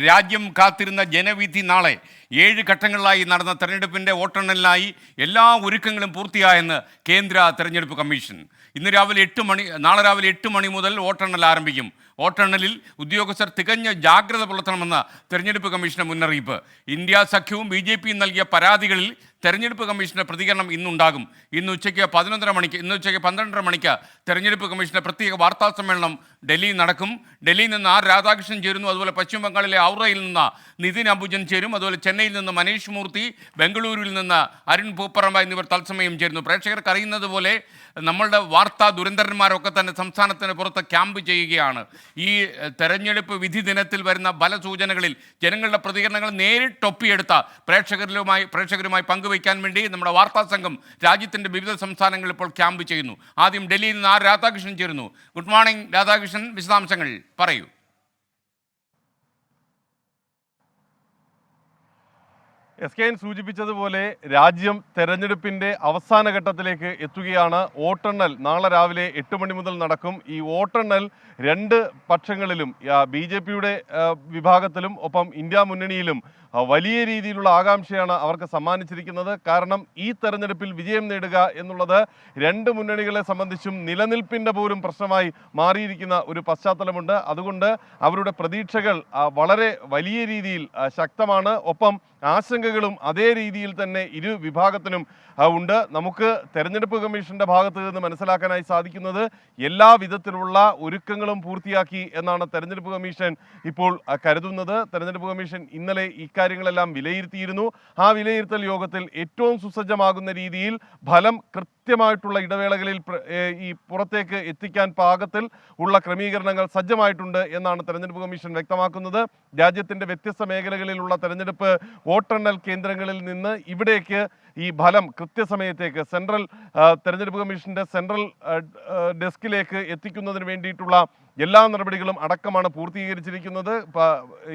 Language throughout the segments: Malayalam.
രാജ്യം കാത്തിരുന്ന ജനവിധി നാളെ 7 ഘട്ടങ്ങളിലായി നടന്ന തെരഞ്ഞെടുപ്പിൻ്റെ വോട്ടെണ്ണലിനായി എല്ലാ ഒരുക്കങ്ങളും പൂർത്തിയായെന്ന് കേന്ദ്ര തെരഞ്ഞെടുപ്പ് കമ്മീഷൻ. നാളെ രാവിലെ 8 മണി മുതൽ വോട്ടെണ്ണൽ ആരംഭിക്കും. വോട്ടെണ്ണലിൽ ഉദ്യോഗസ്ഥർ തികഞ്ഞ ജാഗ്രത പുലർത്തണമെന്ന് തെരഞ്ഞെടുപ്പ് കമ്മീഷന്റെ മുന്നറിയിപ്പ്. ഇന്ത്യ സഖ്യവും BJPയും നൽകിയ പരാതികളിൽ തെരഞ്ഞെടുപ്പ് കമ്മീഷന്റെ പ്രതികരണം ഇന്നുണ്ടാകും. ഇന്ന് ഉച്ചയ്ക്ക് 12:30 മണിക്ക് തെരഞ്ഞെടുപ്പ് കമ്മീഷന്റെ പ്രത്യേക വാർത്താ സമ്മേളനം ഡൽഹിയിൽ നടക്കും. ഡൽഹിയിൽ നിന്ന് ആർ രാധാകൃഷ്ണൻ ചേരുന്നു. അതുപോലെ പശ്ചിമ ബംഗാളിലെ ഔറയിൽ നിന്ന് നിതിൻ അംബുജൻ ചേരും. അതുപോലെ ചെന്നൈയിൽ നിന്ന് മനീഷ് മൂർത്തി, ബംഗളൂരുവിൽ നിന്ന് അരുൺ പൂപ്പറമ്പ എന്നിവർ തത്സമയം ചേരുന്നു. പ്രേക്ഷകർക്ക് അറിയുന്നത് പോലെ നമ്മളുടെ വാർത്താ ദുരന്തരന്മാരൊക്കെ തന്നെ സംസ്ഥാനത്തിന് പുറത്ത് ക്യാമ്പ് ചെയ്യുകയാണ്. ഈ തെരഞ്ഞെടുപ്പ് വിധി ദിനത്തിൽ വരുന്ന ഫലസൂചനകളിൽ ജനങ്ങളുടെ പ്രതികരണങ്ങൾ നേരിട്ടൊപ്പിയെടുത്ത പ്രേക്ഷകരുമായി പങ്കുവയ്ക്കാൻ വേണ്ടി നമ്മുടെ വാർത്താ സംഘം രാജ്യത്തിൻ്റെ വിവിധ സംസ്ഥാനങ്ങളിൽ ഇപ്പോൾ ക്യാമ്പ് ചെയ്യുന്നു. ആദ്യം ഡൽഹിയിൽ നിന്ന് ആർ രാധാകൃഷ്ണൻ ചേരുന്നു. ഗുഡ് മോർണിംഗ് രാധാകൃഷ്ണൻ, വിശദാംശങ്ങൾ പറയൂ. SKN സൂചിപ്പിച്ചതുപോലെ രാജ്യം തെരഞ്ഞെടുപ്പിൻ്റെ അവസാന ഘട്ടത്തിലേക്ക് എത്തുകയാണ്. വോട്ടെണ്ണൽ നാളെ രാവിലെ 8 മണി മുതൽ നടക്കും. ഈ വോട്ടെണ്ണൽ 2 പക്ഷങ്ങളിലും BJPയുടെ വിഭാഗത്തിലും ഒപ്പം ഇന്ത്യ മുന്നണിയിലും വലിയ രീതിയിലുള്ള ആകാംക്ഷയാണ് അവർക്ക് സമ്മാനിച്ചിരിക്കുന്നത്. കാരണം ഈ തെരഞ്ഞെടുപ്പിൽ വിജയം നേടുക എന്നുള്ളത് 2 മുന്നണികളെ സംബന്ധിച്ചും നിലനിൽപ്പിൻ്റെ പോലും പ്രശ്നമായി മാറിയിരിക്കുന്ന ഒരു പശ്ചാത്തലമുണ്ട്. അതുകൊണ്ട് അവരുടെ പ്രതീക്ഷകൾ വളരെ വലിയ രീതിയിൽ ശക്തമാണ്. ഒപ്പം ആശങ്കകളും അതേ രീതിയിൽ തന്നെ ഇരു വിഭാഗത്തിനും ഉണ്ട്. നമുക്ക് തെരഞ്ഞെടുപ്പ് കമ്മീഷന്റെ ഭാഗത്ത് നിന്ന് മനസ്സിലാക്കാനായി സാധിക്കുന്നത് എല്ലാ വിധത്തിലുള്ള ഒരുക്കങ്ങളും പൂർത്തിയാക്കി എന്നാണ് തെരഞ്ഞെടുപ്പ് കമ്മീഷൻ ഇപ്പോൾ കരുതുന്നത്. തെരഞ്ഞെടുപ്പ് കമ്മീഷൻ ഇന്നലെ ഇക്കാര്യങ്ങളെല്ലാം വിലയിരുത്തിയിരുന്നു. ആ വിലയിരുത്തൽ യോഗത്തിൽ ഏറ്റവും സുസജ്ജമാകുന്ന രീതിയിൽ ഫലം കൃത്യമായിട്ടുള്ള ഇടവേളകളിൽ ഈ പുറത്തേക്ക് എത്തിക്കാൻ പാകത്തിൽ ഉള്ള ക്രമീകരണങ്ങൾ സജ്ജമായിട്ടുണ്ട് എന്നാണ് തെരഞ്ഞെടുപ്പ് കമ്മീഷൻ വ്യക്തമാക്കുന്നത്. രാജ്യത്തിൻ്റെ വ്യത്യസ്ത മേഖലകളിലുള്ള തെരഞ്ഞെടുപ്പ് വോട്ടെണ്ണൽ കേന്ദ്രങ്ങളിൽ നിന്ന് ഇവിടേക്ക് ഈ ഫലം കൃത്യസമയത്തേക്ക് തെരഞ്ഞെടുപ്പ് കമ്മീഷന്റെ സെൻട്രൽ ഡെസ്കിലേക്ക് എത്തിക്കുന്നതിന് വേണ്ടിയിട്ടുള്ള എല്ലാ നടപടികളും അടക്കമാണ് പൂർത്തീകരിച്ചിരിക്കുന്നത്.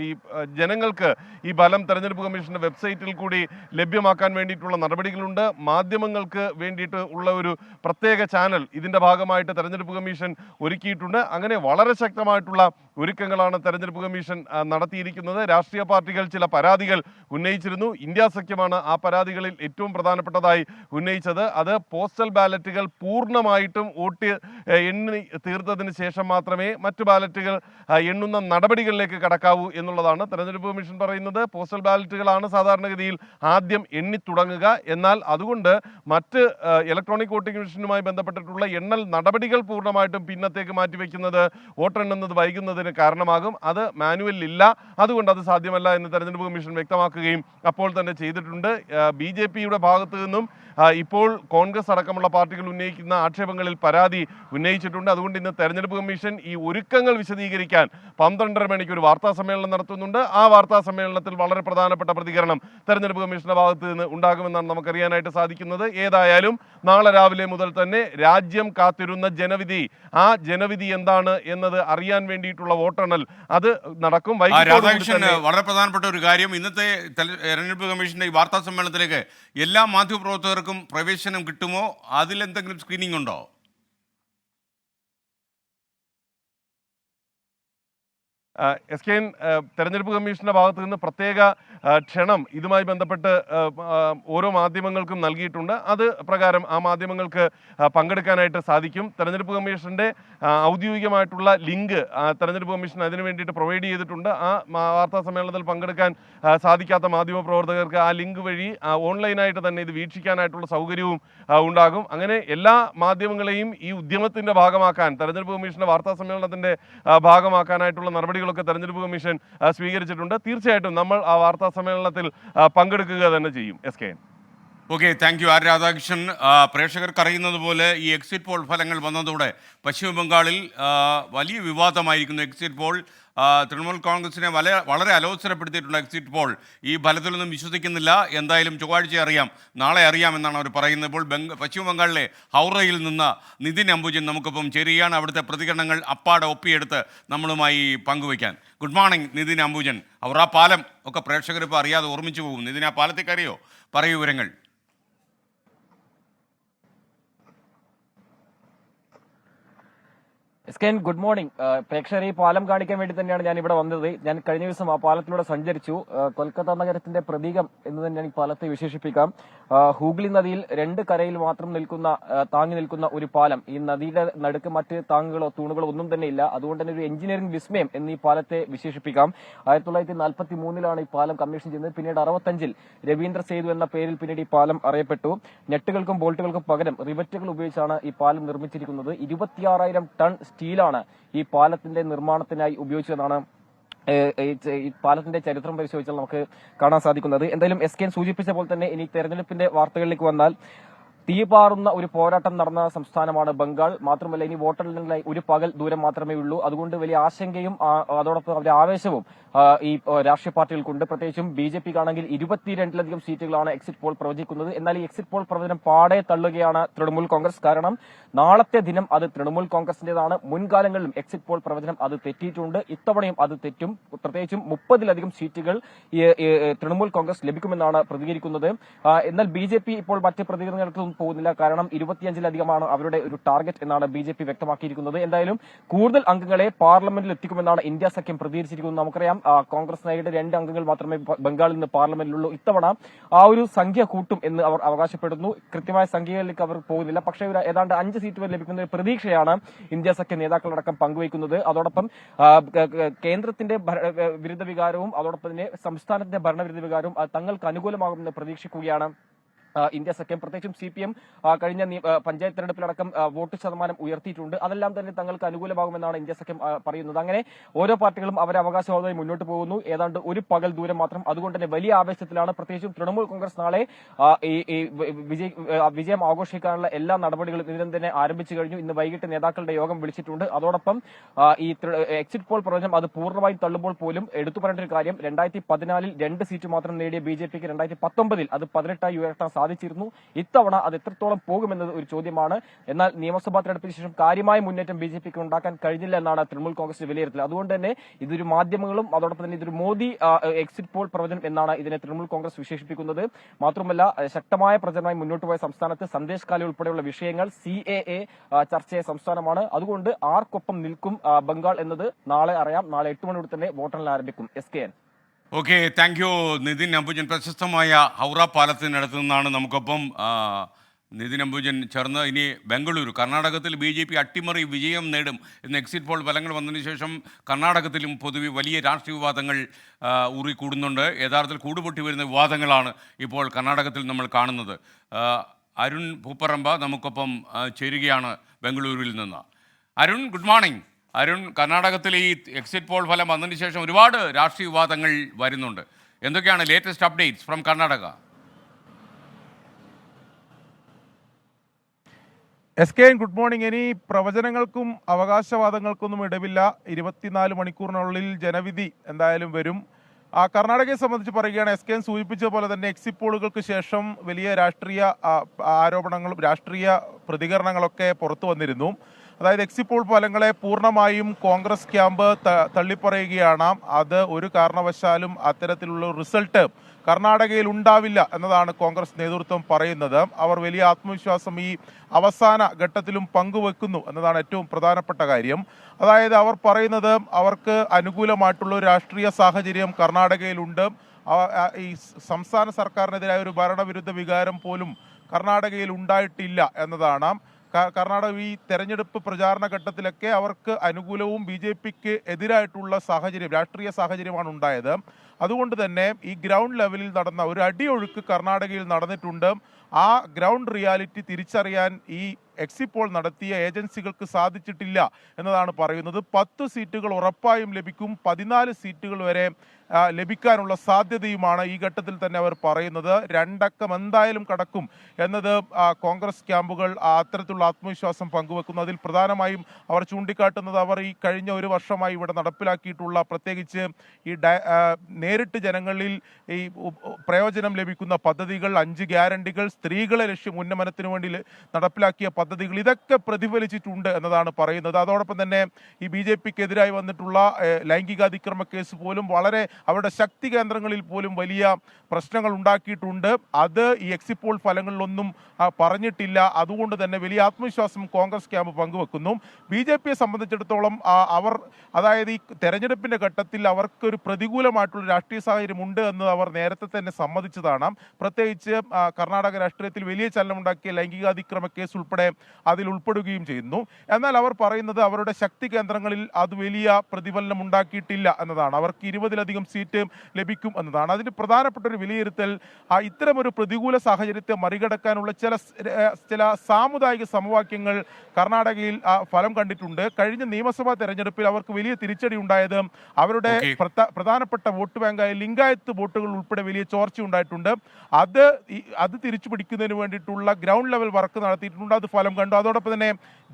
ഈ ജനങ്ങൾക്ക് ഈ ഫലം തെരഞ്ഞെടുപ്പ് കമ്മീഷന്റെ വെബ്സൈറ്റിൽ കൂടി ലഭ്യമാക്കാൻ വേണ്ടിയിട്ടുള്ള നടപടികളുണ്ട്. മാധ്യമങ്ങൾക്ക് വേണ്ടിയിട്ട് ഉള്ള ഒരു പ്രത്യേക ചാനൽ ഇതിൻ്റെ ഭാഗമായിട്ട് തെരഞ്ഞെടുപ്പ് കമ്മീഷൻ ഒരുക്കിയിട്ടുണ്ട്. അങ്ങനെ വളരെ ശക്തമായിട്ടുള്ള ഒരുക്കങ്ങളാണ് തെരഞ്ഞെടുപ്പ് കമ്മീഷൻ നടത്തിയിരിക്കുന്നത്. രാഷ്ട്രീയ പാർട്ടികൾ ചില പരാതികൾ ഉന്നയിച്ചിരുന്നു. ഇന്ത്യ സഖ്യമാണ് ആ പരാതികളിൽ ഏറ്റവും പ്രധാനപ്പെട്ടതായി ഉന്നയിച്ചത്. അത് പോസ്റ്റൽ ബാലറ്റുകൾ പൂർണ്ണമായിട്ടും വോട്ട് എണ്ണി തീർത്തതിന് ശേഷം മാത്രമേ മറ്റു ബാലറ്റുകൾ എണ്ണുന്ന നടപടികളിലേക്ക് കടക്കാവൂ എന്നുള്ളതാണ്. തെരഞ്ഞെടുപ്പ് കമ്മീഷൻ പറയുന്നത് പോസ്റ്റൽ ബാലറ്റുകളാണ് സാധാരണഗതിയിൽ ആദ്യം എണ്ണി തുടങ്ങുക. എന്നാൽ അതുകൊണ്ട് മറ്റ് ഇലക്ട്രോണിക് വോട്ടിംഗ് മെഷീനുമായി ബന്ധപ്പെട്ടിട്ടുള്ള എണ്ണൽ നടപടികൾ പൂർണ്ണമായിട്ടും പിന്നത്തേക്ക് മാറ്റിവെക്കുന്നത് വോട്ടെണ്ണുന്നത് വൈകുന്നതിന് കാരണമാകും. അത് മാനുവലിൽ ഇല്ല, അതുകൊണ്ട് അത് സാധ്യമല്ല എന്ന് തെരഞ്ഞെടുപ്പ് കമ്മീഷൻ വ്യക്തമാക്കുകയും അപ്പോൾ തന്നെ ചെയ്തിട്ടുണ്ട്. BJPയുടെ ഭാഗത്തു നിന്നും ഇപ്പോൾ കോൺഗ്രസ് അടക്കമുള്ള പാർട്ടികൾ ഉന്നയിക്കുന്ന ആക്ഷേപങ്ങളിൽ പരാതി ഉന്നയിച്ചിട്ടുണ്ട്. അതുകൊണ്ട് ഇന്ന് തെരഞ്ഞെടുപ്പ് കമ്മീഷൻ ഈ ഒരുക്കങ്ങൾ വിശദീകരിക്കാൻ 12:30 മണിക്ക് ഒരു വാർത്താ സമ്മേളനം നടത്തുന്നുണ്ട്. ആ വാർത്താ സമ്മേളനത്തിൽ വളരെ പ്രധാനപ്പെട്ട പ്രതികരണം തെരഞ്ഞെടുപ്പ് കമ്മീഷന്റെ ഭാഗത്ത് നിന്ന് ഉണ്ടാകുമെന്നാണ് നമുക്കറിയാനായിട്ട് സാധിക്കുന്നത്. ഏതായാലും നാളെ രാവിലെ മുതൽ തന്നെ രാജ്യം കാത്തിരുന്ന ജനവിധി, ആ ജനവിധി എന്താണ് എന്നത് അറിയാൻ വേണ്ടിയിട്ടുള്ള വോട്ടെണ്ണൽ അത് നടക്കും. വളരെ പ്രധാനപ്പെട്ട ഒരു കാര്യം, ഇന്നത്തെ തെരഞ്ഞെടുപ്പ് കമ്മീഷന്റെ ഈ വാർത്താ സമ്മേളനത്തിലേക്ക് എല്ലാ മാധ്യമപ്രവർത്തകർക്കും പ്രവേശനം കിട്ടുമോ? അതിലെന്തെങ്കിലും സ്ക്രീനിംഗ് ഉണ്ടോ? SKN തെരഞ്ഞെടുപ്പ് കമ്മീഷന്റെ ഭാഗത്തു നിന്ന് പ്രത്യേക ക്ഷണം ഇതുമായി ബന്ധപ്പെട്ട് ഓരോ മാധ്യമങ്ങൾക്കും നൽകിയിട്ടുണ്ട്. അത് പ്രകാരം ആ മാധ്യമങ്ങൾക്ക് പങ്കെടുക്കാനായിട്ട് സാധിക്കും. തെരഞ്ഞെടുപ്പ് കമ്മീഷന്റെ ഔദ്യോഗികമായിട്ടുള്ള ലിങ്ക് തെരഞ്ഞെടുപ്പ് കമ്മീഷൻ അതിനു വേണ്ടിയിട്ട് പ്രൊവൈഡ് ചെയ്തിട്ടുണ്ട്. ആ വാർത്താ സമ്മേളനത്തിൽ പങ്കെടുക്കാൻ സാധിക്കാത്ത മാധ്യമ പ്രവർത്തകർക്ക് ആ ലിങ്ക് വഴി ഓൺലൈനായിട്ട് തന്നെ ഇത് വീക്ഷിക്കാനായിട്ടുള്ള സൗകര്യവും ഉണ്ടാകും. അങ്ങനെ എല്ലാ മാധ്യമങ്ങളെയും ഈ ഉദ്യമത്തിന്റെ ഭാഗമാക്കാൻ, തെരഞ്ഞെടുപ്പ് കമ്മീഷന്റെ വാർത്താ സമ്മേളനത്തിന്റെ ഭാഗമാക്കാനായിട്ടുള്ള നടപടികളൊക്കെ തെരഞ്ഞെടുപ്പ് കമ്മീഷൻ സ്വീകരിച്ചിട്ടുണ്ട്. തീർച്ചയായിട്ടും നമ്മൾ ആ വാർത്താ സമ്മേളനത്തിൽ പങ്കെടുക്കുക തന്നെ ചെയ്യും. SKN. Okay, thank you are Radhakrishnan. പ്രേക്ഷകർക്ക് അറിയുന്നത് പോലെ ഈ എക്സിറ്റ് പോൾ ഫലങ്ങൾ വന്നതോടെ പശ്ചിമ ബംഗാളിൽ വലിയ വിവാദമായിരിക്കുന്നു എക്സിറ്റ് പോൾ. തൃണമൂൽ കോൺഗ്രസിനെ വളരെ അലോസരപ്പെടുത്തിയിട്ടുള്ള എക്സിറ്റ് പോൾ. ഈ ഫലത്തിലൊന്നും വിശ്വസിക്കുന്നില്ല. എന്തായാലും ചൊവ്വാഴ്ച അറിയാം, നാളെ അറിയാമെന്നാണ് അവർ പറയുന്നത്. ഇപ്പോൾ പശ്ചിമ ബംഗാളിലെ ഹൗറയിൽ നിന്ന് നിതിൻ അംബുജൻ നമുക്കൊപ്പം ചേരുകയാണ്. അവിടുത്തെ പ്രതികരണങ്ങൾ അപ്പാടെ ഒപ്പിയെടുത്ത് നമ്മളുമായി പങ്കുവയ്ക്കാൻ. Good morning Nithin Ambujan. അവർ ആ പാലം ഒക്കെ പ്രേക്ഷകർ ഇപ്പോൾ അറിയാതെ ഓർമ്മിച്ചു പോകും. നിതിൻ, ആ പാലത്തേക്ക് അറിയോ? പറയൂ വിവരങ്ങൾ. എസ്കെൻ ഗുഡ് മോർണിംഗ്. പ്രേക്ഷകരെ ഈ പാലം കാണിക്കാൻ വേണ്ടി തന്നെയാണ് ഞാൻ ഇവിടെ വന്നത്. ഞാൻ കഴിഞ്ഞ ദിവസം ആ പാലത്തിലൂടെ സഞ്ചരിച്ചു. കൊൽക്കത്ത നഗരത്തിന്റെ പ്രതീകം എന്ന് തന്നെയാണ് ഈ പാലത്തെ വിശേഷിപ്പിക്കാം. ഹൂഗ്ലി നദിയിൽ രണ്ട് കരയിൽ മാത്രം താങ്ങി നിൽക്കുന്ന ഒരു പാലം. ഈ നദിയുടെ നടുക്ക് മറ്റ് താങ്ങുകളോ തൂണുകളോ ഒന്നും തന്നെ ഇല്ല. അതുകൊണ്ട് തന്നെ ഒരു എഞ്ചിനീയറിംഗ് വിസ്മയം എന്ന് ഈ പാലത്തെ വിശേഷിപ്പിക്കാം. 1943 ഈ പാലം കമ്മീഷൻ ചെയ്തത്. പിന്നീട് 65 രവീന്ദ്ര സേതു എന്ന പേരിൽ പിന്നീട് ഈ പാലം അറിയപ്പെട്ടു. നെട്ടുകൾക്കും ബോൾട്ടുകൾക്കും പകരം റിവറ്റുകൾ ഉപയോഗിച്ചാണ് ഈ പാലം നിർമ്മിച്ചിരിക്കുന്നത്. 26,000 ടൺ സ്റ്റീലാണ് ഈ പാലത്തിന്റെ നിർമ്മാണത്തിനായി ഉപയോഗിച്ചതെന്നാണ് ഈ പാലത്തിന്റെ ചരിത്രം പരിശോധിച്ചാൽ നമുക്ക് കാണാൻ സാധിക്കുന്നത്. എന്തായാലും എസ്കെൻ സൂചിപ്പിച്ച പോലെ തന്നെ ഇനി തെരഞ്ഞെടുപ്പിന്റെ വാർത്തകളിലേക്ക് വന്നാൽ, തീപാറുന്ന ഒരു പോരാട്ടം നടന്ന സംസ്ഥാനമാണ് ബംഗാൾ. മാത്രമല്ല ഇനി വോട്ടെണ്ണലിനായി ഒരു പകൽ ദൂരം മാത്രമേ ഉള്ളൂ. അതുകൊണ്ട് വലിയ ആശങ്കയും അതോടൊപ്പം അവരുടെ ആവേശവും ഈ രാഷ്ട്രീയ പാർട്ടികൾക്കുണ്ട്. പ്രത്യേകിച്ചും BJPക്കാണെങ്കിൽ 22ലധികം സീറ്റുകളാണ് എക്സിറ്റ് പോൾ പ്രവചിക്കുന്നത്. എന്നാൽ ഈ എക്സിറ്റ് പോൾ പ്രവചനം പാടെ തള്ളുകയാണ് തൃണമൂൽ കോൺഗ്രസ്. കാരണം നാളത്തെ ദിനം അത് തൃണമൂൽ കോൺഗ്രസിന്റേതാണ്. മുൻകാലങ്ങളിലും എക്സിറ്റ് പോൾ പ്രവചനം അത് തെറ്റിയിട്ടുണ്ട്. ഇത്തവണയും അത് തെറ്റും. പ്രത്യേകിച്ചും 30ലധികം സീറ്റുകൾ തൃണമൂൽ കോൺഗ്രസ് ലഭിക്കുമെന്നാണ് പ്രതികരിക്കുന്നത്. എന്നാൽ BJP ഇപ്പോൾ മറ്റ് പ്രതികരണങ്ങൾക്കൊന്നും പോകുന്നില്ല. കാരണം 25ലധികമാണ് അവരുടെ ഒരു ടാർഗറ്റ് എന്നാണ് BJP വ്യക്തമാക്കിയിരിക്കുന്നത്. എന്തായാലും കൂടുതൽ അംഗങ്ങളെ പാർലമെന്റിൽ എത്തിക്കുമെന്നാണ് ഇന്ത്യ സഖ്യം പ്രതികരിച്ചിരിക്കുന്നത്. നമുക്കറിയാം കോൺഗ്രസ് നായകരുടെ 2 അംഗങ്ങൾ മാത്രമേ ബംഗാളിൽ നിന്ന് പാർലമെന്റിലുള്ളൂ. ഇത്തവണ ആ ഒരു സംഖ്യ കൂട്ടും എന്ന് അവർ അവകാശപ്പെടുന്നു. കൃത്യമായ സംഖ്യകളിലേക്ക് അവർ പോകുന്നില്ല. പക്ഷേ ഏതാണ്ട് 5 സീറ്റ് വരെ ലഭിക്കുന്ന ഒരു പ്രതീക്ഷയാണ് ഇന്ത്യ സഖ്യ നേതാക്കളടക്കം പങ്കുവയ്ക്കുന്നത്. അതോടൊപ്പം കേന്ദ്രത്തിന്റെ വിരുദ്ധ വികാരവും അതോടൊപ്പം തന്നെ സംസ്ഥാനത്തിന്റെ ഭരണവിരുദ്ധ വികാരവും തങ്ങൾക്ക് അനുകൂലമാകുമെന്ന് പ്രതീക്ഷിക്കുകയാണ് ഇന്ത്യ സഖ്യം. പ്രത്യേകിച്ചും CPM കഴിഞ്ഞ പഞ്ചായത്ത് തെരഞ്ഞെടുപ്പിലടക്കം വോട്ട് ശതമാനം ഉയർത്തിയിട്ടുണ്ട്. അതെല്ലാം തന്നെ തങ്ങൾക്ക് അനുകൂലമാകുമെന്നാണ് ഇന്ത്യ സഖ്യം പറയുന്നത്. അങ്ങനെ ഓരോ പാർട്ടികളും അവരെ അവകാശവാദമായി മുന്നോട്ട് പോകുന്നു. ഏതാണ്ട് ഒരു പകൽ ദൂരം മാത്രം. അതുകൊണ്ട് തന്നെ വലിയ ആവേശത്തിലാണ്. പ്രത്യേകിച്ചും തൃണമൂൽ കോൺഗ്രസ് നാളെ വിജയം ആഘോഷിക്കാനുള്ള എല്ലാ നടപടികളും ഇതിനും തന്നെ ആരംഭിച്ചു കഴിഞ്ഞു. ഇന്ന് വൈകിട്ട് നേതാക്കളുടെ യോഗം വിളിച്ചിട്ടുണ്ട്. അതോടൊപ്പം ഈ എക്സിറ്റ് പോൾ പ്രവചനം അത് പൂർണ്ണമായും തള്ളുമ്പോൾ പോലും എടുത്തു പറയേണ്ട ഒരു കാര്യം, 2014 2 സീറ്റ് മാത്രം നേടിയ BJPക്ക് 2019 അത് 18 ഉയർത്താൻ സാധിച്ചിരുന്നു. ഇത്തവണ അത് എത്രത്തോളം പോകുമെന്നത് ഒരു ചോദ്യമാണ്. എന്നാൽ നിയമസഭാ തെരഞ്ഞെടുപ്പിന് ശേഷം കാര്യമായ മുന്നേറ്റം BJPക്ക് ഉണ്ടാക്കാൻ കഴിഞ്ഞില്ല എന്നാണ് തൃണമൂൽ കോൺഗ്രസ് വിലയിരുത്തൽ. അതുകൊണ്ട് തന്നെ ഇതൊരു മാധ്യമങ്ങളും അതോടൊപ്പം തന്നെ ഇതൊരു മോദി എക്സിറ്റ് പോൾ പ്രവചനം എന്നാണ് ഇതിനെ തൃണമൂൽ കോൺഗ്രസ് വിശേഷിപ്പിക്കുന്നത്. മാത്രമല്ല ശക്തമായ പ്രചരണമായി മുന്നോട്ട് പോയ സംസ്ഥാനത്ത് സന്ദേശ് കാലി ഉൾപ്പെടെയുള്ള വിഷയങ്ങൾ CAA ചർച്ചയായ സംസ്ഥാനമാണ്. അതുകൊണ്ട് ആർക്കൊപ്പം നിൽക്കും ബംഗാൾ എന്നത് നാളെ അറിയാം. നാളെ 8 മണിയോടെ തന്നെ വോട്ടെണ്ണൽ ആരംഭിക്കും. SKN. Okay, thank you Nithin Ambujan. പ്രശസ്തമായ ഹൗറ പാലത്തിനടുത്ത് നിന്നാണ് നമുക്കൊപ്പം നിതിൻ അംബുജൻ ചേർന്ന്. ഇനി ബംഗളൂരു, കർണാടകത്തിൽ BJP അട്ടിമറി വിജയം നേടും എന്ന എക്സിറ്റ് പോൾ ഫലങ്ങൾ വന്നതിന് ശേഷം കർണാടകത്തിലും പൊതുവെ വലിയ രാഷ്ട്രീയ വിവാദങ്ങൾ ഊറിക്കൂടുന്നുണ്ട്. യഥാർത്ഥത്തിൽ കൂടുപൊട്ടി വരുന്ന വിവാദങ്ങളാണ് ഇപ്പോൾ കർണാടകത്തിൽ നമ്മൾ കാണുന്നത്. അരുൺ പൂപ്പറമ്പ നമുക്കൊപ്പം ചേരുകയാണ് ബംഗളൂരുവിൽ നിന്ന്. Arun, good morning. അരുൺ, കർണാടകത്തിൽ ഈ എക്സിറ്റ് പോൾ ഫലം വന്നതിന് ശേഷം ഒരുപാട് രാഷ്ട്രീയ വിവാദങ്ങൾ വരുന്നുണ്ട്. എന്തൊക്കെയാണ് latest updates from Karnataka? SKN good morning. ഇനി പ്രവചനങ്ങൾക്കും അവകാശവാദങ്ങൾക്കൊന്നും ഇടവില്ല. 24 മണിക്കൂറിനുള്ളിൽ ജനവിധി എന്തായാലും വരും. കർണാടകയെ സംബന്ധിച്ച് പറയുകയാണ്, SKN സൂചിപ്പിച്ച പോലെ തന്നെ എക്സിറ്റ് പോളുകൾക്ക് ശേഷം വലിയ രാഷ്ട്രീയ ആരോപണങ്ങളും രാഷ്ട്രീയ പ്രതികരണങ്ങളൊക്കെ പുറത്തു വന്നിരുന്നു. അതായത് എക്സിറ്റ് പോൾ ഫലങ്ങളെ പൂർണ്ണമായും കോൺഗ്രസ് ക്യാമ്പ് തള്ളിപ്പറയുകയാണ്. അത് ഒരു കാരണവശാലും അത്തരത്തിലുള്ള റിസൾട്ട് കർണാടകയിൽ ഉണ്ടാവില്ല എന്നതാണ് കോൺഗ്രസ് നേതൃത്വം പറയുന്നത്. അവർ വലിയ ആത്മവിശ്വാസം ഈ അവസാന ഘട്ടത്തിലും പങ്കുവെക്കുന്നു എന്നതാണ് ഏറ്റവും പ്രധാനപ്പെട്ട കാര്യം. അതായത് അവർ പറയുന്നത് അവർക്ക് അനുകൂലമായിട്ടുള്ള ഒരു രാഷ്ട്രീയ സാഹചര്യം കർണാടകയിലുണ്ട്. ഈ സംസ്ഥാന സർക്കാരിനെതിരായ ഒരു ഭരണവിരുദ്ധ വികാരം പോലും കർണാടകയിൽ ഉണ്ടായിട്ടില്ല എന്നതാണ്. കർണാടക ഈ തെരഞ്ഞെടുപ്പ് പ്രചാരണ ഘട്ടത്തിലൊക്കെ അവർക്ക് അനുകൂലവും BJPക്ക് എതിരായിട്ടുള്ള സാഹചര്യം, രാഷ്ട്രീയ സാഹചര്യമാണ് ഉണ്ടായത്. അതുകൊണ്ട് തന്നെ ഈ ഗ്രൗണ്ട് ലെവലിൽ നടന്ന ഒരു അടിയൊഴുക്ക് കർണാടകയിൽ നടന്നിട്ടുണ്ട്. ആ ഗ്രൗണ്ട് റിയാലിറ്റി തിരിച്ചറിയാൻ ഈ എക്സിറ്റ് പോൾ നടത്തിയ ഏജൻസികൾക്ക് സാധിച്ചിട്ടില്ല എന്നതാണ് പറയുന്നത്. 10 സീറ്റുകൾ ഉറപ്പായും ലഭിക്കും. 14 സീറ്റുകൾ വരെ ലഭിക്കാനുള്ള സാധ്യതയുമാണ് ഈ ഘട്ടത്തിൽ തന്നെ അവർ പറയുന്നത്. 2 അക്കം എന്തായാലും കടക്കും എന്നത് കോൺഗ്രസ് ക്യാമ്പുകൾ അത്തരത്തിലുള്ള ആത്മവിശ്വാസം പങ്കുവെക്കുന്നു. അതിൽ പ്രധാനമായും അവർ ചൂണ്ടിക്കാട്ടുന്നത് അവർ ഈ കഴിഞ്ഞ ഒരു വർഷമായി ഇവിടെ നടപ്പിലാക്കിയിട്ടുള്ള, പ്രത്യേകിച്ച് ഈ നേരിട്ട് ജനങ്ങളിൽ ഈ പ്രയോജനം ലഭിക്കുന്ന പദ്ധതികൾ, 5 ഗ്യാരണ്ടികൾ, സ്ത്രീകളെ ഉന്നമനത്തിന് വേണ്ടി നടപ്പിലാക്കിയ പദ്ധതികൾ ഇതൊക്കെ പ്രതിഫലിച്ചിട്ടുണ്ട് എന്നതാണ് പറയുന്നത്. അതോടൊപ്പം തന്നെ ഈ BJPക്കെതിരായി വന്നിട്ടുള്ള ലൈംഗികാതിക്രമ കേസ് പോലും വളരെ അവരുടെ ശക്തി കേന്ദ്രങ്ങളിൽ പോലും വലിയ പ്രശ്നങ്ങൾ ഉണ്ടാക്കിയിട്ടുണ്ട്. അത് ഈ എക്സിറ്റ് പോൾ ഫലങ്ങളിലൊന്നും പറഞ്ഞിട്ടില്ല. അതുകൊണ്ട് തന്നെ വലിയ ആത്മവിശ്വാസം കോൺഗ്രസ് ക്യാമ്പ് പങ്കുവെക്കുന്നു. BJPയെ സംബന്ധിച്ചിടത്തോളം അവർ അതായത് ഈ തെരഞ്ഞെടുപ്പിന്റെ ഘട്ടത്തിൽ അവർക്കൊരു പ്രതികൂലമായിട്ടുള്ള രാഷ്ട്രീയ സാഹചര്യം ഉണ്ട് എന്ന് അവർ നേരത്തെ തന്നെ സമ്മതിച്ചതാണ്. പ്രത്യേകിച്ച് കർണാടക രാഷ്ട്രീയത്തിൽ വലിയ ചലനമുണ്ടാക്കിയ ലൈംഗികാതിക്രമ കേസ് ഉൾപ്പെടെ അതിൽ ഉൾപ്പെടുകയും ചെയ്യുന്നു. എന്നാൽ അവർ പറയുന്നത് അവരുടെ ശക്തി കേന്ദ്രങ്ങളിൽ അത് വലിയ പ്രതിഫലനം ഉണ്ടാക്കിയിട്ടില്ല എന്നതാണ്. അവർക്ക് 20-ലധികം സീറ്റ് ലഭിക്കും എന്നതാണ്. അതിന് പ്രധാനപ്പെട്ട ഒരു വിലയിരുത്തൽ ഇത്തരമൊരു പ്രതികൂല സാഹചര്യത്തെ മറികടക്കാനുള്ള ചില സാമുദായിക സമവാക്യങ്ങൾ കർണാടകയിൽ ഫലം കണ്ടിട്ടുണ്ട്. കഴിഞ്ഞ നിയമസഭാ തെരഞ്ഞെടുപ്പിൽ അവർക്ക് വലിയ തിരിച്ചടി ഉണ്ടായത് അവരുടെ പ്രധാനപ്പെട്ട വോട്ട് ബാങ്കായ ലിംഗായത്ത് വോട്ടുകൾ ഉൾപ്പെടെ വലിയ ചോർച്ച ഉണ്ടായിട്ടുണ്ട്. അത് തിരിച്ചു പിടിക്കുന്നതിന് വേണ്ടിയിട്ടുള്ള ഗ്രൗണ്ട് ലെവൽ വർക്ക് നടത്തിയിട്ടുണ്ട്. അത് ഫലം കണ്ടു. അതോടൊപ്പം തന്നെ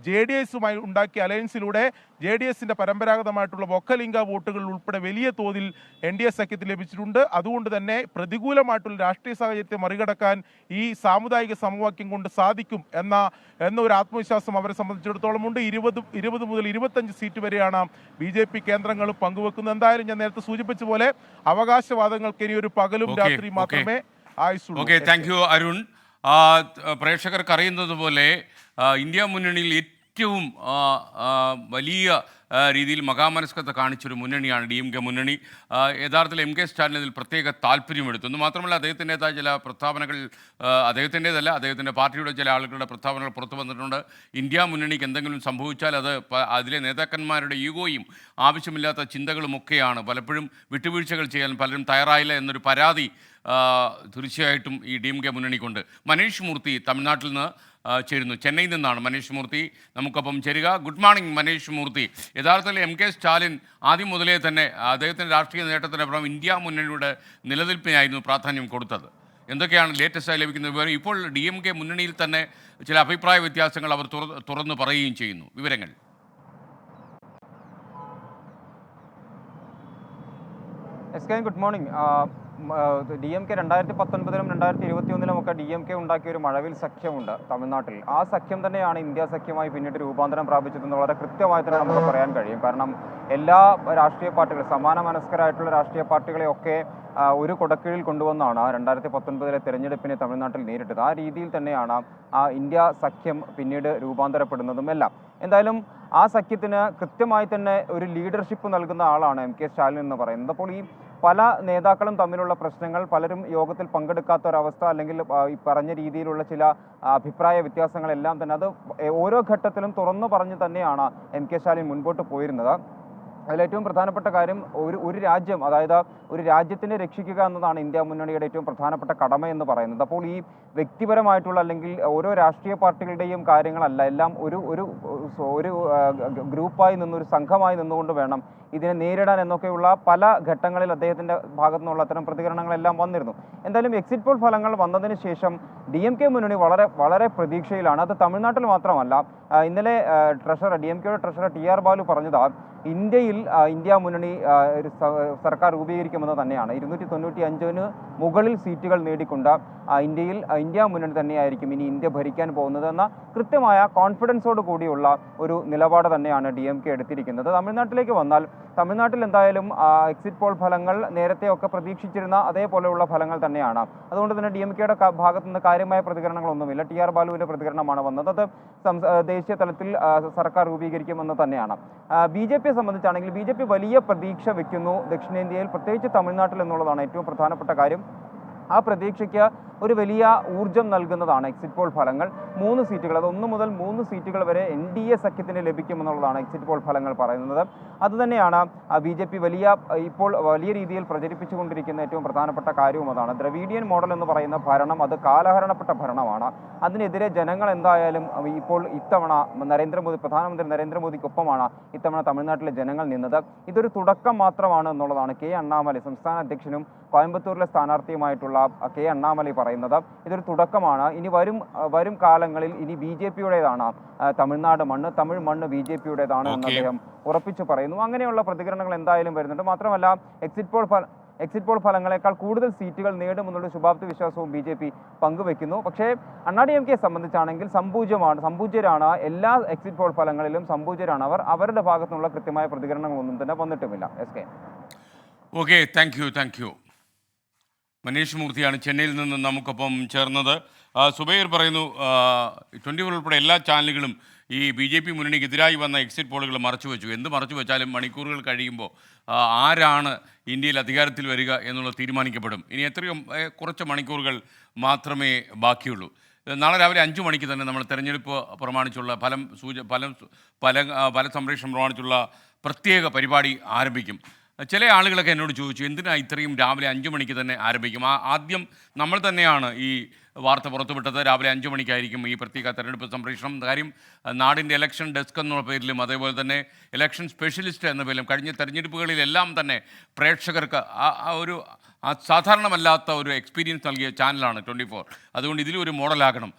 JDSുമായി ഉണ്ടാക്കിയ അലയൻസിലൂടെ JDSന്റെ പരമ്പരാഗതമായിട്ടുള്ള വൊക്കലിംഗ വോട്ടുകൾ ഉൾപ്പെടെ വലിയ തോതിൽ NDA സഖ്യത്തിൽ ലഭിച്ചിട്ടുണ്ട്. അതുകൊണ്ട് തന്നെ പ്രതികൂലമായിട്ടുള്ള രാഷ്ട്രീയ സാഹചര്യത്തെ മറികടക്കാൻ ഈ സാമുദായിക സമവാക്യം കൊണ്ട് സാധിക്കും എന്ന ഒരു ആത്മവിശ്വാസം അവരെ സംബന്ധിച്ചിടത്തോളം ഉണ്ട്. 20 മുതൽ 25 സീറ്റ് വരെയാണ് BJP കേന്ദ്രങ്ങളും പങ്കുവെക്കുന്നത്. എന്തായാലും ഞാൻ നേരത്തെ സൂചിപ്പിച്ച പോലെ അവകാശവാദങ്ങൾക്ക് ഇനി ഒരു പകലും രാത്രി മാത്രമേ ആയുസുള്ളൂ. Thank you Arun. പ്രേക്ഷകർക്ക് അറിയുന്നത് പോലെ ഇന്ത്യ മുന്നണിയിൽ ഏറ്റവും വലിയ രീതിയിൽ മഹാമനസ്കത കാണിച്ചൊരു മുന്നണിയാണ് DMK മുന്നണി. യഥാർത്ഥത്തിൽ MK സ്റ്റാലിൻ ഇതിൽ പ്രത്യേക താല്പര്യമെടുത്തു. എന്ന് മാത്രമല്ല അദ്ദേഹത്തിൻ്റെതായ ചില പ്രസ്താവനകൾ അദ്ദേഹത്തിൻ്റെതല്ല, അദ്ദേഹത്തിൻ്റെ പാർട്ടിയുടെ ചില ആളുകളുടെ പ്രസ്താവനകൾ പുറത്തു വന്നിട്ടുണ്ട്. ഇന്ത്യ മുന്നണിക്ക് എന്തെങ്കിലും സംഭവിച്ചാൽ അത് അതിലെ നേതാക്കന്മാരുടെ ഈഗോയും ആവശ്യമില്ലാത്ത ചിന്തകളുമൊക്കെയാണ്. പലപ്പോഴും വിട്ടുവീഴ്ചകൾ ചെയ്യാൻ പലരും തയ്യാറായില്ല എന്നൊരു പരാതി തീർച്ചയായിട്ടും ഈ DMK മുന്നണിക്കുണ്ട്. മനീഷ് മൂർത്തി തമിഴ്നാട്ടിൽ നിന്ന് ചേരുന്നു. ചെന്നൈയിൽ നിന്നാണ് മനീഷ് മൂർത്തി നമുക്കൊപ്പം ചേരുക. ഗുഡ് മോർണിംഗ് മനീഷ് മൂർത്തി. യഥാർത്ഥത്തിൽ MK സ്റ്റാലിൻ ആദ്യം മുതലേ തന്നെ അദ്ദേഹത്തിൻ്റെ രാഷ്ട്രീയ നേട്ടത്തിനപ്പുറം ഇന്ത്യ മുന്നണിയുടെ നിലനിൽപ്പിനായിരുന്നു പ്രാധാന്യം കൊടുത്തത്. എന്തൊക്കെയാണ് ലേറ്റസ്റ്റായി ലഭിക്കുന്ന വിവരം? ഇപ്പോൾ DMK മുന്നണിയിൽ തന്നെ ചില അഭിപ്രായ വ്യത്യാസങ്ങൾ അവർ തുറന്നു പറയുകയും ചെയ്യുന്നു. വിവരങ്ങൾ. Good morning. DMK 2019-ലും 2021-ലും ഒക്കെ DMK ഉണ്ടാക്കിയ ഒരു മഴവിൽ സഖ്യമുണ്ട് തമിഴ്നാട്ടിൽ. ആ സഖ്യം തന്നെയാണ് ഇന്ത്യ സഖ്യമായി പിന്നീട് രൂപാന്തരം പ്രാപിച്ചതെന്ന് വളരെ കൃത്യമായി തന്നെ നമുക്ക് പറയാൻ കഴിയും. കാരണം എല്ലാ രാഷ്ട്രീയ പാർട്ടികളും സമാന മനസ്കരായിട്ടുള്ള രാഷ്ട്രീയ പാർട്ടികളെയൊക്കെ ഒരു കുടക്കീഴിൽ കൊണ്ടുവന്നാണ് 2019-ലെ തെരഞ്ഞെടുപ്പിനെ തമിഴ്നാട്ടിൽ നേരിട്ടത്. ആ രീതിയിൽ തന്നെയാണ് ആ ഇന്ത്യ സഖ്യം പിന്നീട് രൂപാന്തരപ്പെടുന്നതും എല്ലാം. എന്തായാലും ആ സഖ്യത്തിന് കൃത്യമായി തന്നെ ഒരു ലീഡർഷിപ്പ് നൽകുന്ന ആളാണ് MK സ്റ്റാലിൻ എന്ന് പറയുന്നത്. അപ്പോൾ ഈ പല നേതാക്കളും തമ്മിലുള്ള പ്രശ്നങ്ങൾ, പലരും യോഗത്തിൽ പങ്കെടുക്കാത്ത ഒരവസ്ഥ, അല്ലെങ്കിൽ ഈ പറഞ്ഞ രീതിയിലുള്ള ചില അഭിപ്രായ വ്യത്യാസങ്ങളെല്ലാം തന്നെ അത് ഓരോ ഘട്ടത്തിലും തുറന്നു പറഞ്ഞു തന്നെയാണ് MK സ്റ്റാലിൻ മുൻപോട്ട് പോയിരുന്നത്. അതിലേറ്റവും പ്രധാനപ്പെട്ട കാര്യം ഒരു രാജ്യം, അതായത് ഒരു രാജ്യത്തിനെ രക്ഷിക്കുക എന്നതാണ് ഇന്ത്യ മുന്നണിയുടെ ഏറ്റവും പ്രധാനപ്പെട്ട കടമ എന്ന് പറയുന്നത്. അപ്പോൾ ഈ വ്യക്തിപരമായിട്ടുള്ള അല്ലെങ്കിൽ ഓരോ രാഷ്ട്രീയ പാർട്ടികളുടെയും കാര്യങ്ങളല്ല, എല്ലാം ഒരു ഗ്രൂപ്പായി നിന്ന്, ഒരു സംഘമായി നിന്നുകൊണ്ട് വേണം ഇതിനെ നേരിടാൻ എന്നൊക്കെയുള്ള പല ഘട്ടങ്ങളിൽ അദ്ദേഹത്തിൻ്റെ ഭാഗത്തു നിന്നുള്ള അത്തരം പ്രതികരണങ്ങളെല്ലാം വന്നിരുന്നു. എന്തായാലും എക്സിറ്റ് പോൾ ഫലങ്ങൾ വന്നതിന് ശേഷം DMK മുന്നണി വളരെ വളരെ പ്രതീക്ഷയിലാണ്. അത് തമിഴ്നാട്ടിൽ മാത്രമല്ല. ഇന്നലെ DMKയുടെ ട്രഷറർ TR ബാലു പറഞ്ഞത് ഇന്ത്യയിൽ ഇന്ത്യ മുന്നണി ഒരു സർക്കാർ രൂപീകരിക്കുമെന്ന് തന്നെയാണ്. 295-ന് മുകളിൽ സീറ്റുകൾ നേടിക്കൊണ്ട് ഇന്ത്യ മുന്നണി തന്നെയായിരിക്കും ഇനി ഇന്ത്യ ഭരിക്കാൻ പോകുന്നത് എന്ന കൃത്യമായ കോൺഫിഡൻസോട് കൂടിയുള്ള ഒരു നിലപാട് തന്നെയാണ് DMK എടുത്തിരിക്കുന്നത്. തമിഴ്നാട്ടിലേക്ക് വന്നാൽ തമിഴ്നാട്ടിൽ എന്തായാലും എക്സിറ്റ് പോൾ ഫലങ്ങൾ നേരത്തെയൊക്കെ പ്രതീക്ഷിച്ചിരുന്ന അതേപോലെയുള്ള ഫലങ്ങൾ തന്നെയാണ്. അതുകൊണ്ട് തന്നെ DMKയുടെ ഭാഗത്തു നിന്ന് കാര്യമായ പ്രതികരണങ്ങളൊന്നുമില്ല. TR ബാലുവിൻ്റെ പ്രതികരണമാണ് വന്നത്. അത് ദേശീയ തലത്തിൽ സർക്കാർ രൂപീകരിക്കുമെന്ന് തന്നെയാണ്. BJPയെ സംബന്ധിച്ചാണെങ്കിൽ BJP വലിയ പ്രതീക്ഷ വയ്ക്കുന്നു ദക്ഷിണേന്ത്യയിൽ, പ്രത്യേകിച്ച് തമിഴ്നാട്ടിൽ എന്നുള്ളതാണ് ഏറ്റവും പ്രധാനപ്പെട്ട കാര്യം. ആ പ്രതീക്ഷയ്ക്ക് ഒരു വലിയ ഊർജം നൽകുന്നതാണ് എക്സിറ്റ് പോൾ ഫലങ്ങൾ. 3 സീറ്റുകൾ, അത് 1 മുതൽ 3 സീറ്റുകൾ വരെ NDA സഖ്യത്തിന് ലഭിക്കുമെന്നുള്ളതാണ് എക്സിറ്റ് പോൾ ഫലങ്ങൾ പറയുന്നത്. അതുതന്നെയാണ് BJP ഇപ്പോൾ വലിയ രീതിയിൽ പ്രചരിപ്പിച്ചുകൊണ്ടിരിക്കുന്ന ഏറ്റവും പ്രധാനപ്പെട്ട കാര്യവും അതാണ്. ദ്രവീഡിയൻ മോഡൽ എന്ന് പറയുന്ന ഭരണം അത് കാലഹരണപ്പെട്ട ഭരണമാണ്. അതിനെതിരെ ജനങ്ങൾ എന്തായാലും ഇപ്പോൾ ഇത്തവണ പ്രധാനമന്ത്രി നരേന്ദ്രമോദിക്കൊപ്പമാണ് ഇത്തവണ തമിഴ്നാട്ടിലെ ജനങ്ങൾ നിന്നത്. ഇതൊരു തുടക്കം മാത്രമാണ് എന്നുള്ളതാണ് K. അണ്ണാമലൈ, സംസ്ഥാന അധ്യക്ഷനും കോയമ്പത്തൂരിലെ സ്ഥാനാർത്ഥിയുമായിട്ടുള്ള K. അണ്ണാമലൈ പറയുന്നത്. ഇതൊരു തുടക്കമാണ്. ഇനി വരും കാലങ്ങളിൽ ഇനി BJPയുടേതാണ് തമിഴ്നാട് മണ്ണ്, തമിഴ് മണ്ണ് BJPയുടേതാണ് എന്ന് അദ്ദേഹം ഉറപ്പിച്ചു പറയുന്നു. അങ്ങനെയുള്ള പ്രതികരണങ്ങൾ എന്തായാലും വരുന്നുണ്ട്. മാത്രമല്ല എക്സിറ്റ് പോൾ എക്സിറ്റ് പോൾ ഫലങ്ങളെക്കാൾ കൂടുതൽ സീറ്റുകൾ നേടുമെന്നുള്ള ശുഭാപ്തി വിശ്വാസവും BJP പങ്കുവെക്കുന്നു. പക്ഷേ DMK സംബന്ധിച്ചാണെങ്കിൽ സംപൂജ്യരാണ്. എല്ലാ എക്സിറ്റ് പോൾ ഫലങ്ങളിലും സംപൂജ്യരാണ് അവർ. അവരുടെ ഭാഗത്തുനിന്നുള്ള കൃത്യമായ പ്രതികരണങ്ങളൊന്നും തന്നെ വന്നിട്ടുമില്ല. SK. Okay, thank you. Manish മൂർത്തിയാണ് ചെന്നൈയിൽ നിന്ന് നമുക്കൊപ്പം ചേർന്നത്. സുബൈർ പറയുന്നു 24 ഉൾപ്പെടെ എല്ലാ ചാനലുകളും ഈ BJP മുന്നണിക്കെതിരായി വന്ന എക്സിറ്റ് പോളുകൾ മറച്ചു വെച്ചു. എന്ത് മറച്ചു വെച്ചാലും മണിക്കൂറുകൾ കഴിയുമ്പോൾ ആരാണ് ഇന്ത്യയിൽ അധികാരത്തിൽ വരിക എന്നുള്ളത് തീരുമാനിക്കപ്പെടും. ഇനി എത്രയും കുറച്ച് മണിക്കൂറുകൾ മാത്രമേ ബാക്കിയുള്ളൂ. നാളെ രാവിലെ 5 മണിക്ക് തന്നെ നമ്മൾ തെരഞ്ഞെടുപ്പ് പ്രമാണിച്ചുള്ള ഫല സംരക്ഷണം പ്രമാണിച്ചുള്ള പ്രത്യേക പരിപാടി ആരംഭിക്കും. ചില ആളുകളൊക്കെ എന്നോട് ചോദിച്ചു, എന്തിനാ ഇത്രയും രാവിലെ 5 മണിക്ക് തന്നെ ആരംഭിക്കും? ആദ്യം നമ്മൾ തന്നെയാണ് ഈ വാർത്ത പുറത്തുവിട്ടത്. രാവിലെ 5 മണിക്കായിരിക്കും ഈ പ്രത്യേക തെരഞ്ഞെടുപ്പ് സംപ്രേഷണം. കാര്യം നാടിൻ്റെ ഇലക്ഷൻ ഡെസ്ക് എന്നുള്ള പേരിലും അതേപോലെ തന്നെ ഇലക്ഷൻ സ്പെഷ്യലിസ്റ്റ് എന്ന പേരിലും കഴിഞ്ഞ തെരഞ്ഞെടുപ്പുകളിലെല്ലാം തന്നെ പ്രേക്ഷകർക്ക് ഒരു സാധാരണമല്ലാത്ത ഒരു എക്സ്പീരിയൻസ് നൽകിയ ചാനലാണ് 24. അതുകൊണ്ട് ഇതിലൊരു മോഡലാകണം.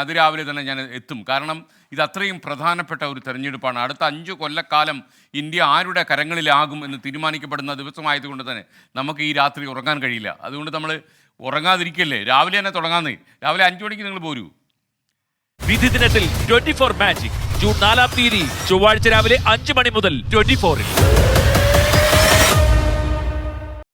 അതിരാവിലെ തന്നെ ഞാൻ എത്തും. കാരണം ഇത് അത്രയും പ്രധാനപ്പെട്ട ഒരു തെരഞ്ഞെടുപ്പാണ്. അടുത്ത 5 കൊല്ലക്കാലം ഇന്ത്യ ആരുടെ കരങ്ങളിലാകും എന്ന് തീരുമാനിക്കപ്പെടുന്ന ദിവസമായതുകൊണ്ട് തന്നെ നമുക്ക് ഈ രാത്രി ഉറങ്ങാൻ കഴിയില്ല. അതുകൊണ്ട് നമ്മൾ ഉറങ്ങാതിരിക്കല്ലേ, രാവിലെ തന്നെ തുടങ്ങാന്നേ. രാവിലെ 5 മണിക്ക് നിങ്ങൾ പോരൂ. വിധി ദിനത്തിൽ 24 മാജിക് ജൂൺ 4 ചൊവ്വാഴ്ച രാവിലെ 5 മണി മുതൽ 24-ൽ.